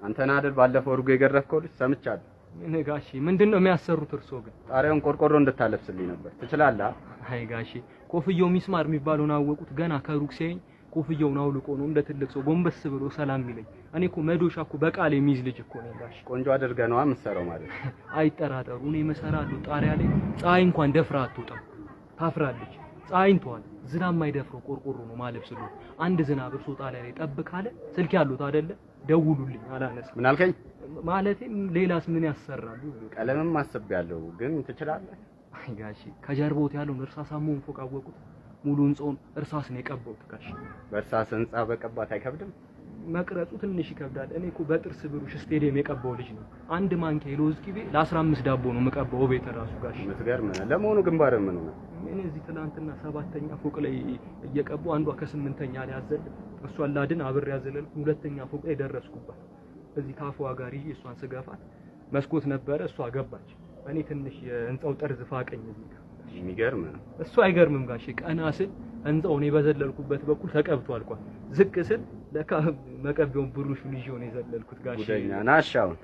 አንተና አይደል ባለፈው እርጎ የገረፍከው ልጅ ሰምቻለሁ። ምን ጋሼ ምንድነው የሚያሰሩት እርሶ ግን? ጣሪያውን ቆርቆሮ እንድታለብስልኝ ነበር። ትችላለህ? አይ ጋሼ ኮፍያው ሚስማር የሚባለውን አወቁት። ገና ከሩቅ ሲያየኝ ኮፍያውን አውልቆ ነው እንደ ትልቅ ሰው ጎንበስ ብሎ ሰላም የሚለኝ። እኔ እኮ መዶሻ እኮ በቃል የሚይዝ ልጅ እኮ ነኝ ጋሼ። ቆንጆ አድርገህ ነው የምትሰራው ማለት ነው። አይጠራጠሩ፣ እኔ መሰራለሁ። ጣሪያ ላይ ፀሐይ እንኳን ደፍራ አትወጣም፣ ታፍራለች። ፀሐይን ተዋል፣ ዝናብ የማይደፍረው ቆርቆሮ ነው ማለብስሉ። አንድ ዝናብ እርሶ ጣሪያ ላይ ጠብ ካለ ስልክ ያሉት አይደለ ደውሉልኝ፣ አላነሳም። ምን አልከኝ? ማለቴ ሌላስ ምን ያሰራሉ? ቀለምም አስቤያለሁ፣ ግን ትችላለህ? አይ ጋሼ ከጀርባዎት ያለውን እርሳሳሙን ፎቅ አወቁት። ሙሉ ህንጻውን እርሳስ ነው የቀባሁት ጋሼ። በእርሳስ ህንጻ በቀባት አይከብድም? መቅረጹ ትንሽ ይከብዳል። እኔ እኮ በጥርስ ብሩሽ ስቴዲየም የቀባው ልጅ ነው። አንድ ማንኪያ የለውዝ ቅቤ ለ15 ዳቦ ነው የምቀባው ቤት ራሱ ጋሼ። የምትገርም ነህ። ለመሆኑ ግንባር ምን ነው? እኔ እዚህ ትናንትና 7ኛ ፎቅ ላይ እየቀባው አንዷ ከ8ኛ ላይ አዘል እሷን ላድን አብሬ ያዘለልኩ 2ኛ ፎቅ ላይ ደረስኩባት። እዚህ ታፏ ጋር ይዤ እሷን ስገፋት መስኮት ነበረ፣ እሷ ገባች። እኔ ትንሽ የህንጻው ጠርዝ ፋቀኝ እዚህ ጋር። የሚገርም ነው። እሱ አይገርምም ጋሼ። ቀና ስል ህንጻው እኔ በዘለልኩበት በኩል ተቀብቶ አልቋል። ዝቅ ስል ለካ መቀቢያውን ብሩሹን ይዤው ነው የዘለልኩት ጋሼ። ጉደኛ ናሻውን